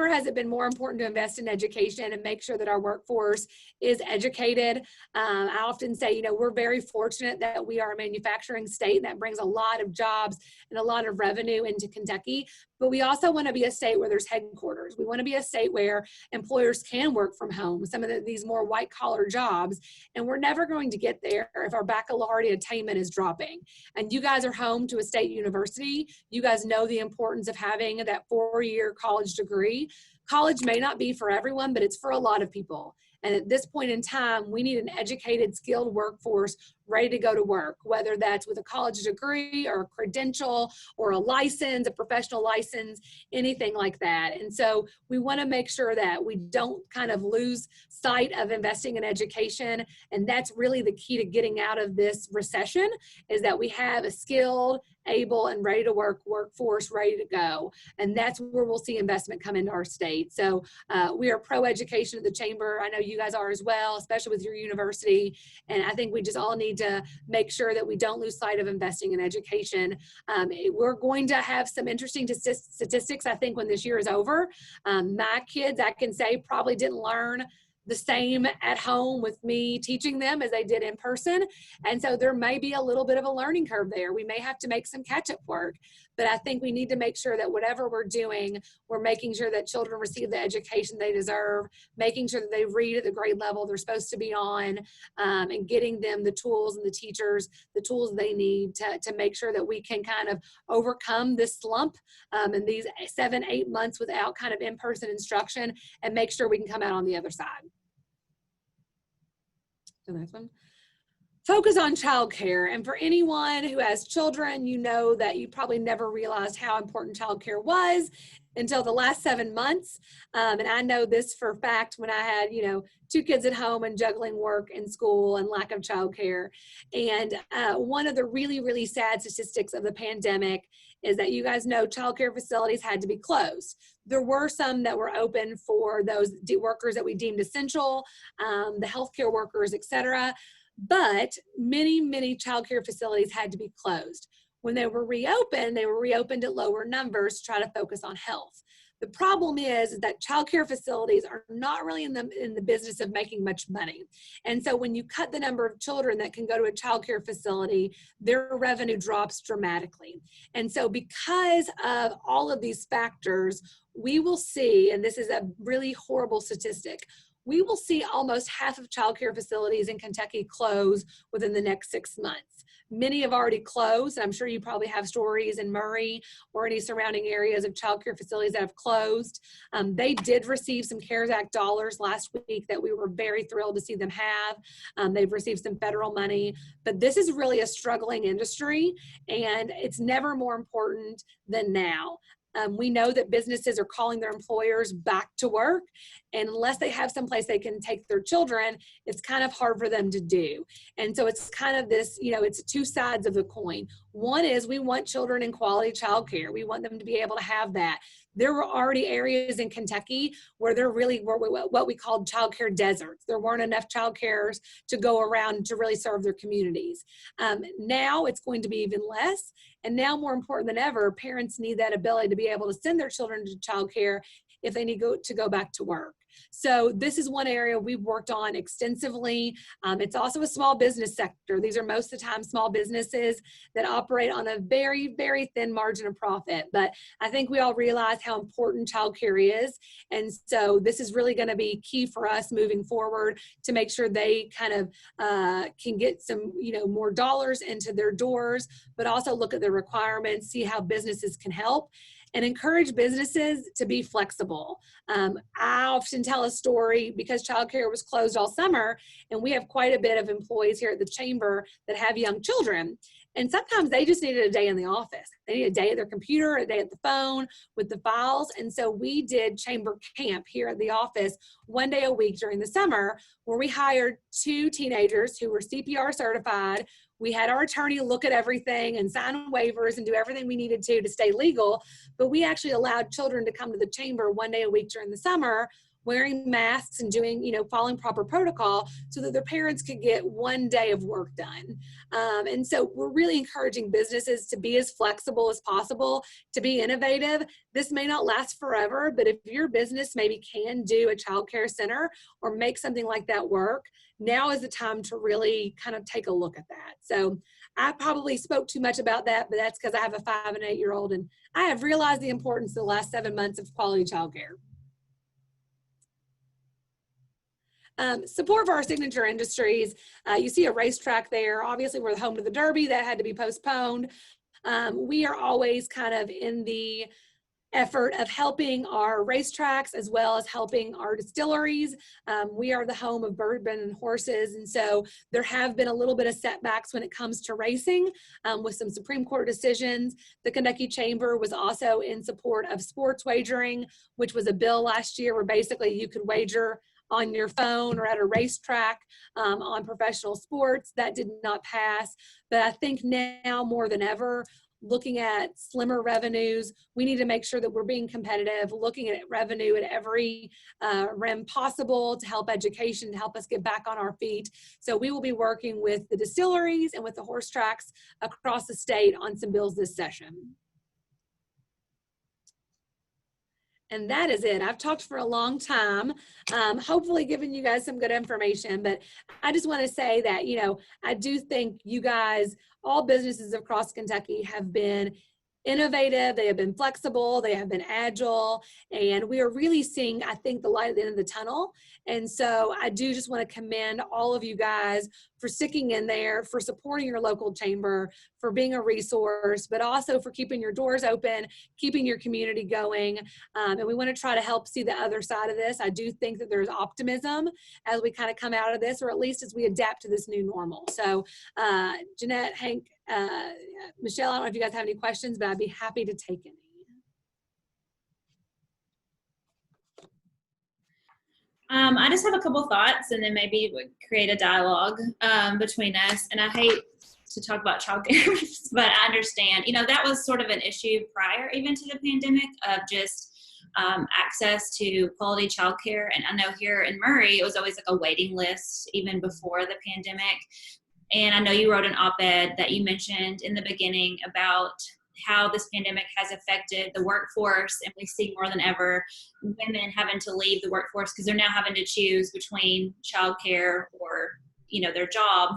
has it been more important to invest in education and make sure that our workforce is educated. I often say, you know, we're very fortunate that we are a manufacturing state that brings a lot of jobs and a lot of revenue into Kentucky, but we also want to be a state where there's headquarters. We want to be a state where employers can work from home, some of these more white collar jobs, and we're never going to get there if our baccalaureate attainment is dropping. And you guys are home to a state university. You guys know the importance of having that 4-year college degree. College may not be for everyone, but it's for a lot of people. And at this point in time, we need an educated, skilled workforce ready to go to work, whether that's with a college degree or a credential or a license, a professional license, anything like that. And so we want to make sure that we don't kind of lose sight of investing in education. And that's really the key to getting out of this recession, is that we have a skilled, able, and ready to work workforce ready to go. And that's where we'll see investment come into our state. So we are pro-education at the Chamber. I know you guys are as well, especially with your university. And I think we just all need to make sure that we don't lose sight of investing in education. We're going to have some interesting statistics, I think, when this year is over. My kids, I can say, probably didn't learn the same at home with me teaching them as they did in person. And so there may be a little bit of a learning curve there. We may have to make some catch-up work, but I think we need to make sure that whatever we're doing, we're making sure that children receive the education they deserve, making sure that they read at the grade level they're supposed to be on, and getting them the tools and the teachers, the tools they need to make sure that we can kind of overcome this slump in these 7-8 months without kind of in-person instruction, and make sure we can come out on the other side. The next one. Focus on childcare. And for anyone who has children, you know that you probably never realized how important childcare was until the last 7 months. And I know this for a fact when I had, 2 kids at home and juggling work and school and lack of childcare. And one of the really, really sad statistics of the pandemic is that you guys know childcare facilities had to be closed. There were some that were open for those workers that we deemed essential, the healthcare workers, et cetera. But many, many childcare facilities had to be closed. When they were reopened at lower numbers to try to focus on health. The problem is that childcare facilities are not really in the business of making much money. And so when you cut the number of children that can go to a childcare facility, their revenue drops dramatically. And so because of all of these factors, we will see, and this is a really horrible statistic, we will see almost half of childcare facilities in Kentucky close within the next 6 months. Many have already closed. I'm sure you probably have stories in Murray or any surrounding areas of childcare facilities that have closed. They did receive some CARES Act dollars last week that we were very thrilled to see them have. They've received some federal money, but this is really a struggling industry, and it's never more important than now. We know that businesses are calling their employers back to work, and unless they have someplace they can take their children, it's kind of hard for them to do. And so it's kind of this, it's two sides of the coin. One is we want children in quality childcare. We want them to be able to have that. There were already areas in Kentucky where there really were what we called childcare deserts. There weren't enough childcares to go around to really serve their communities. Now it's going to be even less. And now more important than ever, parents need that ability to be able to send their children to childcare if they need to go back to work. So this is one area we've worked on extensively. It's also a small business sector. These are most of the time small businesses that operate on a very, very thin margin of profit. But I think we all realize how important childcare is. And so this is really going to be key for us moving forward to make sure they kind of can get some, more dollars into their doors, but also look at the requirements, see how businesses can help, and encourage businesses to be flexible. I often tell a story because childcare was closed all summer, and we have quite a bit of employees here at the chamber that have young children. And sometimes they just needed a day in the office. They need a day at their computer, a day at the phone with the files. And so we did chamber camp here at the office one day a week during the summer, where we hired 2 teenagers who were CPR certified. We had our attorney look at everything and sign waivers and do everything we needed to stay legal. But we actually allowed children to come to the chamber one day a week during the summer, wearing masks and doing, following proper protocol so that their parents could get one day of work done. And so we're really encouraging businesses to be as flexible as possible, to be innovative. This may not last forever, but if your business maybe can do a child care center or make something like that work, now is the time to really kind of take a look at that. So I probably spoke too much about that, but that's because I have a 5 and 8-year-old, and I have realized the importance of the last 7 months of quality child care. Support for our signature industries. You see a racetrack there. Obviously, we're the home to the Derby. That had to be postponed. We are always kind of in the effort of helping our racetracks as well as helping our distilleries. We are the home of bourbon and horses, and so there have been a little bit of setbacks when it comes to racing with some Supreme Court decisions. The Kentucky Chamber was also in support of sports wagering, which was a bill last year where basically you could wager on your phone or at a racetrack on professional sports. That did not pass. But I think now more than ever, looking at slimmer revenues, we need to make sure that we're being competitive, looking at revenue at every rim possible to help education, to help us get back on our feet. So we will be working with the distilleries and with the horse tracks across the state on some bills this session. And that is it. I've talked for a long time, hopefully giving you guys some good information, but I just want to say that, I do think you guys, all businesses across Kentucky have been innovative, they have been flexible, they have been agile, and we are really seeing, I think, the light at the end of the tunnel. And so I do just want to commend all of you guys for sticking in there, for supporting your local chamber, for being a resource, but also for keeping your doors open, keeping your community going. And we want to try to help see the other side of this. I do think that there's optimism as we kind of come out of this, or at least as we adapt to this new normal. So Jeanette, Hank, Michelle, I don't know if you guys have any questions, but I'd be happy to take any. I just have a couple thoughts, and then maybe we create a dialogue between us. And I hate to talk about childcare, but I understand, that was sort of an issue prior even to the pandemic of just access to quality childcare. And I know here in Murray, it was always like a waiting list even before the pandemic. And I know you wrote an op-ed that you mentioned in the beginning about how this pandemic has affected the workforce, and we see more than ever women having to leave the workforce because they're now having to choose between childcare or, their job.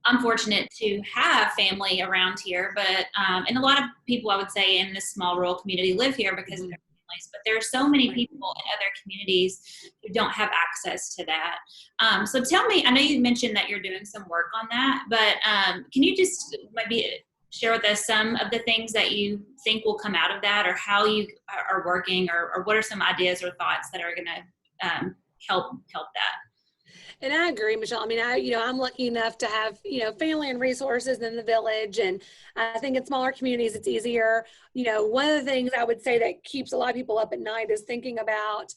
I'm fortunate to have family around here, but and a lot of people, I would say, in this small rural community live here because of their families, but there are so many people in other communities who don't have access to that. So tell me, I know you mentioned that you're doing some work on that, but can you just maybe share with us some of the things that you think will come out of that, or how you are working, or what are some ideas or thoughts that are going to help that? And I agree, Michelle. I mean, I'm lucky enough to have, family and resources in the village. And I think in smaller communities, it's easier. One of the things I would say that keeps a lot of people up at night is thinking about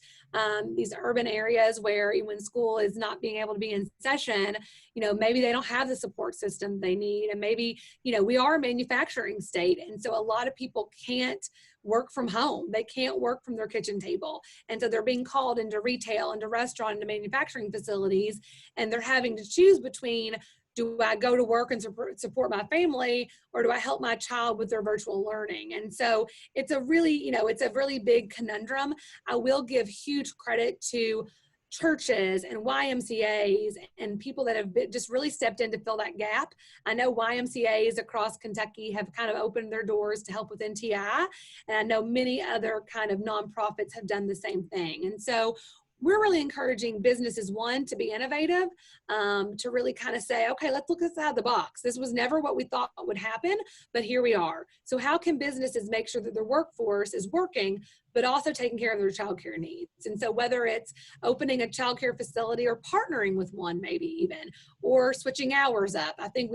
these urban areas where when school is not being able to be in session, maybe they don't have the support system they need. And maybe, we are a manufacturing state. And so a lot of people can't work from home. They can't work from their kitchen table. And so they're being called into retail, into restaurant, into manufacturing facilities, and they're having to choose between, do I go to work and support my family, or do I help my child with their virtual learning? And so it's a really, it's a really big conundrum. I will give huge credit to churches and YMCAs and people that have just really stepped in to fill that gap. I know YMCAs across Kentucky have kind of opened their doors to help with NTI, and I know many other kind of nonprofits have done the same thing. And so we're really encouraging businesses, one, to be innovative, to really kind of say, okay, let's look outside the box. This was never what we thought would happen, but here we are. So how can businesses make sure that their workforce is working, but also taking care of their childcare needs? And so whether it's opening a childcare facility or partnering with one, maybe even, or switching hours up, I think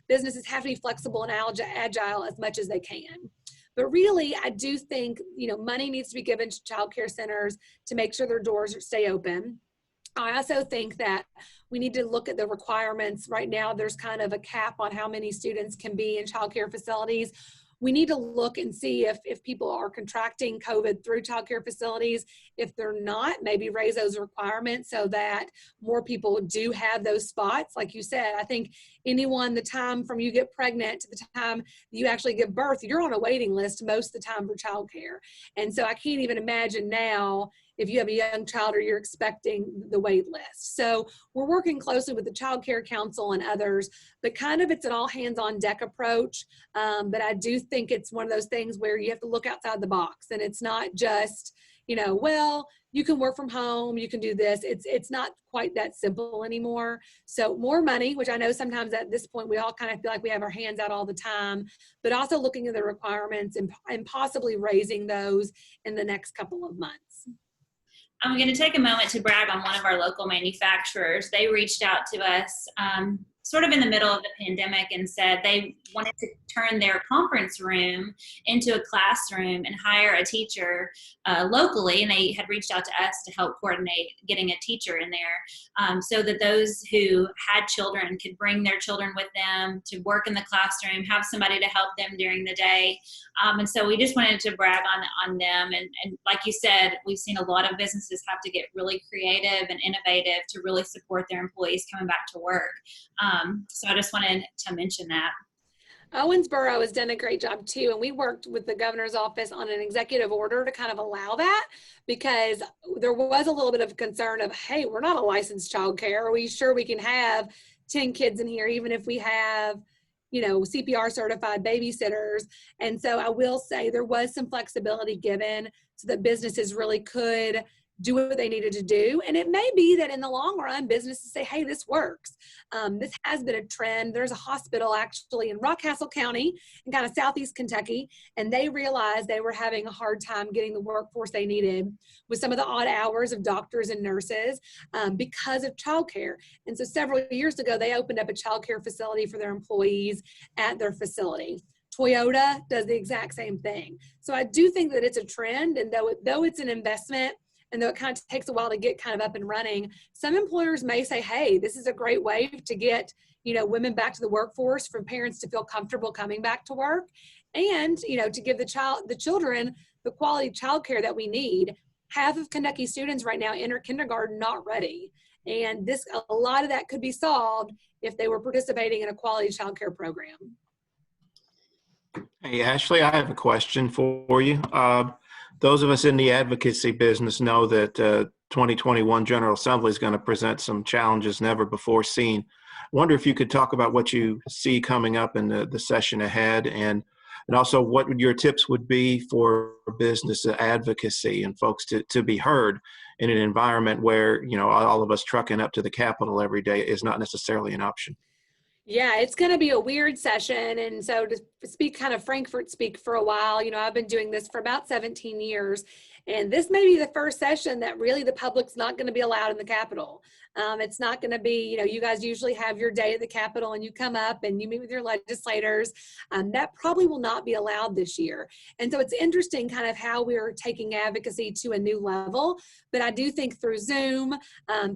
businesses have to be flexible and agile as much as they can. But really, I do think, money needs to be given to childcare centers to make sure their doors stay open. I also think that we need to look at the requirements. Right now, there's kind of a cap on how many students can be in childcare facilities. We need to look and see if people are contracting COVID through childcare facilities. If they're not, maybe raise those requirements so that more people do have those spots. Like you said, I think the time from you get pregnant to the time you actually give birth, you're on a waiting list most of the time for childcare. And so I can't even imagine now if you have a young child or you're expecting the wait list. So we're working closely with the Child Care Council and others, but kind of it's an all hands on deck approach. But I do think it's one of those things where you have to look outside the box, and it's not just, well, you can work from home, you can do this. It's not quite that simple anymore. So more money, which I know sometimes at this point, we all kind of feel like we have our hands out all the time, but also looking at the requirements and possibly raising those in the next couple of months. I'm going to take a moment to brag on one of our local manufacturers. They reached out to us sort of in the middle of the pandemic and said they wanted to turn their conference room into a classroom and hire a teacher locally. And they had reached out to us to help coordinate getting a teacher in there so that those who had children could bring their children with them to work in the classroom, have somebody to help them during the day. And so we just wanted to brag on them. And like you said, we've seen a lot of businesses have to get really creative and innovative to really support their employees coming back to work. So I just wanted to mention that. Owensboro has done a great job too, and we worked with the governor's office on an executive order to kind of allow that, because there was a little bit of concern of, hey, we're not a licensed child care. Are we sure we can have 10 kids in here, even if we have, CPR certified babysitters? And so I will say there was some flexibility given so that businesses really could do what they needed to do. And it may be that in the long run, businesses say, hey, this works. This has been a trend. There's a hospital actually in Rockcastle County in kind of southeast Kentucky, and they realized they were having a hard time getting the workforce they needed with some of the odd hours of doctors and nurses because of childcare. And so several years ago, they opened up a childcare facility for their employees at their facility. Toyota does the exact same thing. So I do think that it's a trend, and though it's an investment, and though it kind of takes a while to get kind of up and running, some employers may say, hey, this is a great way to get, women back to the workforce, for parents to feel comfortable coming back to work, and, to give the children the quality childcare that we need. Half of Kentucky students right now enter kindergarten not ready. And a lot of that could be solved if they were participating in a quality childcare program. Hey, Ashley, I have a question for you. Those of us in the advocacy business know that 2021 General Assembly is going to present some challenges never before seen. I wonder if you could talk about what you see coming up in the session ahead, and And also what your tips would be for business advocacy and folks to be heard in an environment where, all of us trucking up to the Capitol every day is not necessarily an option. Yeah, it's going to be a weird session. And so to speak kind of Frankfurt speak for a while, I've been doing this for about 17 years. And this may be the first session that really the public's not going to be allowed in the Capitol. It's not going to be, you guys usually have your day at the Capitol and you come up and you meet with your legislators. That probably will not be allowed this year. And so it's interesting kind of how we're taking advocacy to a new level. But I do think through Zoom,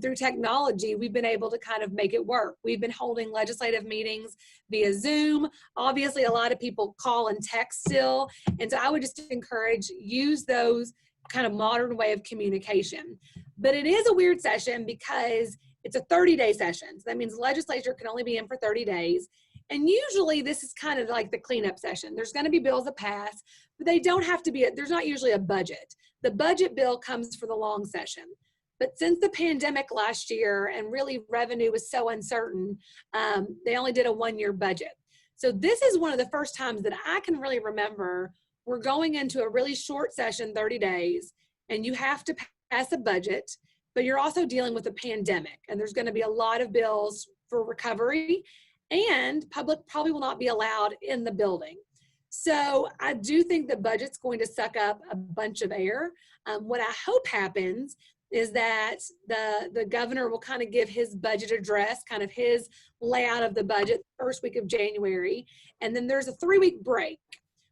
through technology, we've been able to kind of make it work. We've been holding legislative meetings via Zoom. Obviously, a lot of people call and text still. And so I would just encourage, use those kind of modern way of communication. But it is a weird session because it's a 30-day session. So that means the legislature can only be in for 30 days. And usually this is kind of like the cleanup session. There's going to be bills that pass, but they don't have to be, there's not usually a budget. The budget bill comes for the long session. But since the pandemic last year and really revenue was so uncertain, they only did a one-year budget. So this is one of the first times that I can really remember we're going into a really short session, 30 days, and you have to pass a budget, but you're also dealing with a pandemic, and there's going to be a lot of bills for recovery, and public probably will not be allowed in the building. So I do think the budget's going to suck up a bunch of air. What I hope happens is that the governor will kind of give his budget address, kind of his layout of the budget, first week of January, and then there's a 3-week break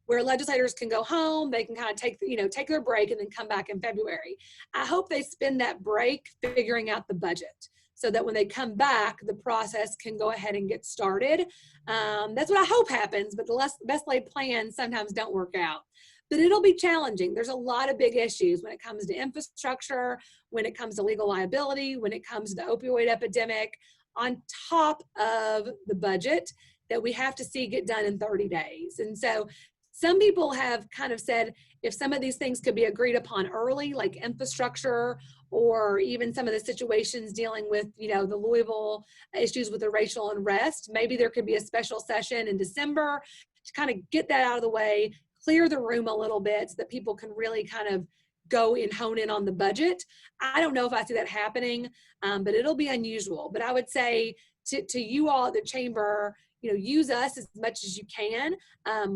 where legislators can go home, they can kind of take their break and then come back in February. I hope they spend that break figuring out the budget so that when they come back, the process can go ahead and get started. That's what I hope happens, but the best laid plans sometimes don't work out. But it'll be challenging. There's a lot of big issues when it comes to infrastructure, when it comes to legal liability, when it comes to the opioid epidemic, on top of the budget that we have to see get done in 30 days. And so some people have kind of said if some of these things could be agreed upon early, like infrastructure, or even some of the situations dealing with, the Louisville issues with the racial unrest, maybe there could be a special session in December to kind of get that out of the way, clear the room a little bit so that people can really kind of go and hone in on the budget. I don't know if I see that happening, but it'll be unusual. But I would say to you all at the chamber, use us as much as you can.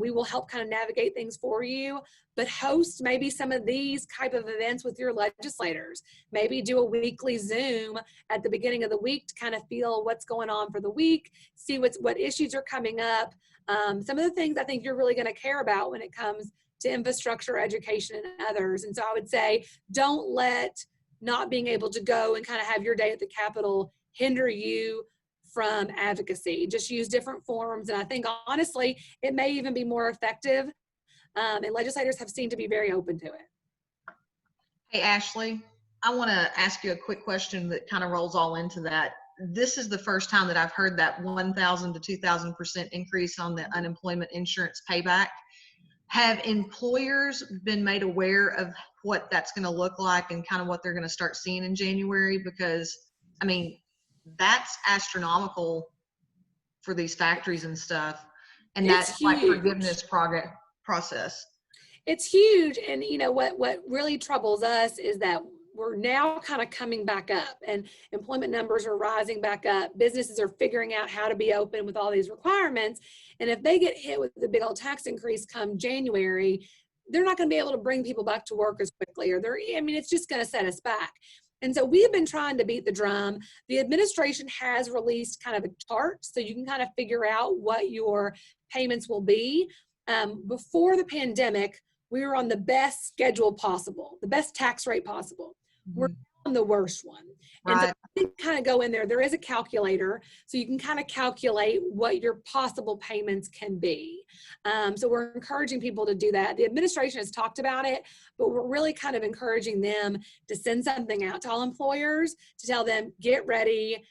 We will help kind of navigate things for you, but host maybe some of these type of events with your legislators. Maybe do a weekly Zoom at the beginning of the week to kind of feel what's going on for the week, see what issues are coming up. Some of the things I think you're really going to care about when it comes to infrastructure, education, and others. And so I would say, don't let not being able to go and kind of have your day at the Capitol hinder you from advocacy. Just use different forms. And I think honestly, it may even be more effective. And legislators have seemed to be very open to it. Hey, Ashley, I want to ask you a quick question that kind of rolls all into that. This is the first time that I've heard that 1,000 to 2,000% increase on the unemployment insurance payback. Have employers been made aware of what that's going to look like and kind of what they're going to start seeing in January? Because, I mean, that's astronomical for these factories and stuff. And that's like forgiveness process. It's huge. And what really troubles us is that we're now kind of coming back up and employment numbers are rising back up. Businesses are figuring out how to be open with all these requirements. And if they get hit with the big old tax increase come January, they're not going to be able to bring people back to work as quickly, or it's just going to set us back. And so we've been trying to beat the drum. The administration has released kind of a chart so you can kind of figure out what your payments will be. Before the pandemic, we were on the best schedule possible, the best tax rate possible. Mm-hmm. We're on the worst one. And so you can kind of go in there. There is a calculator, so you can kind of calculate what your possible payments can be. So we're encouraging people to do that. The administration has talked about it, but we're really kind of encouraging them to send something out to all employers to tell them, get ready.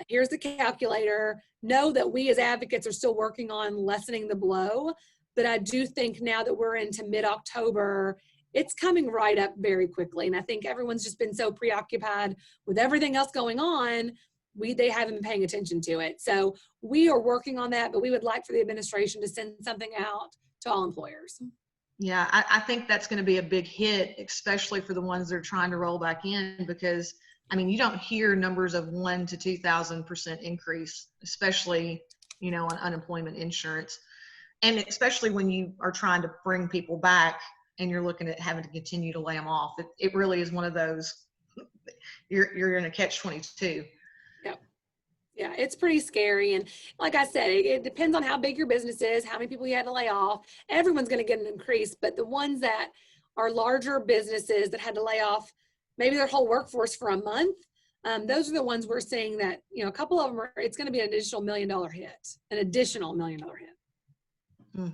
Here's the calculator. Know that we as advocates are still working on lessening the blow. But I do think now that we're into mid-October, it's coming right up very quickly. And I think everyone's just been so preoccupied with everything else going on, they haven't been paying attention to it. So we are working on that, but we would like for the administration to send something out to all employers. Yeah, I think that's going to be a big hit, especially for the ones that are trying to roll back in, because I mean, you don't hear numbers of 1,000 to 2,000% increase, especially, you know, on unemployment insurance. And especially when you are trying to bring people back and you're looking at having to continue to lay them off. It really is one of those, you're in a catch-22. Yep. Yeah, it's pretty scary. And like I said, it depends on how big your business is, how many people you had to lay off. Everyone's going to get an increase, but the ones that are larger businesses that had to lay off maybe their whole workforce for a month, those are the ones we're seeing that, you know, a couple of them are, it's going to be an additional $1 million hit, an additional $1 million hit.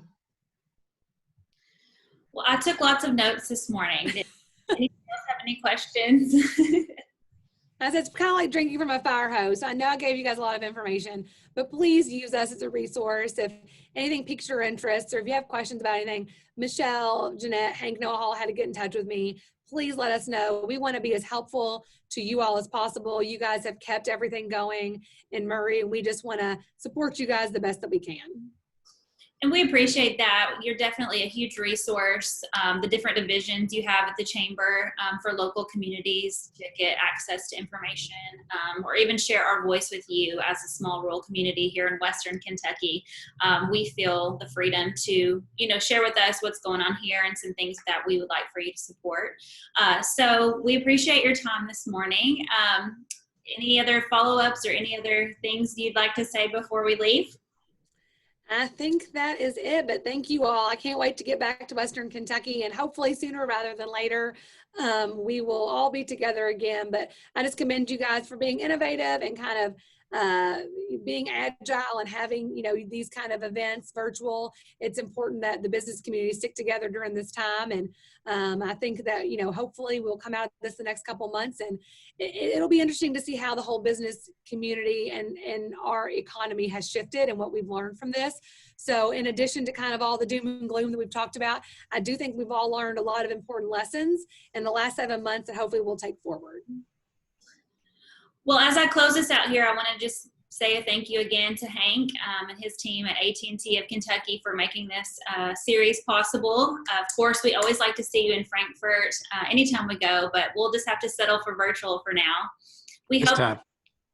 Well, I took lots of notes this morning. Did anyone else have any questions? As it's kind of like drinking from a fire hose. I know I gave you guys a lot of information, but please use us as a resource. If anything piques your interest, or if you have questions about anything, Michelle, Jeanette, Hank know all how to get in touch with me. Please let us know. We want to be as helpful to you all as possible. You guys have kept everything going in Murray, and we just want to support you guys the best that we can. And we appreciate that. You're definitely a huge resource. The different divisions you have at the chamber for local communities to get access to information, or even share our voice with you as a small rural community here in Western Kentucky. We feel the freedom to, you know, share with us what's going on here and some things that we would like for you to support. So we appreciate your time this morning. Any other follow-ups or any other things you'd like to say before we leave? I think that is it, but thank you all. I can't wait to get back to Western Kentucky, and hopefully sooner rather than later, we will all be together again. But I just commend you guys for being innovative and kind of being agile and having, you know, these kind of events virtual. It's important that the business community stick together during this time. And I think that, you know, hopefully we'll come out of this the next couple months, and it'll be interesting to see how the whole business community and our economy has shifted and what we've learned from this. So in addition to kind of all the doom and gloom that we've talked about, I do think we've all learned a lot of important lessons in the last 7 months that hopefully we'll take forward. Well, as I close this out here, I want to just say a thank you again to Hank and his team at AT&T of Kentucky for making this series possible. Of course, we always like to see you in Frankfurt anytime we go, but we'll just have to settle for virtual for now. We hope.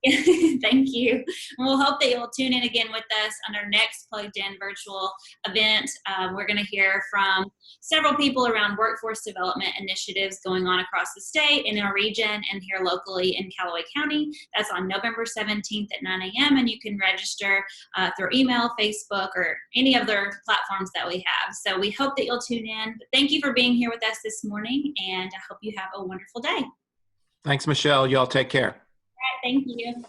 Thank you. And we'll hope that you'll tune in again with us on our next Plugged In virtual event. We're going to hear from several people around workforce development initiatives going on across the state, in our region, and here locally in Callaway County. That's on November 17th at 9 a.m. And you can register through email, Facebook, or any other platforms that we have. So we hope that you'll tune in. But thank you for being here with us this morning, and I hope you have a wonderful day. Thanks, Michelle. Y'all take care. Thank you.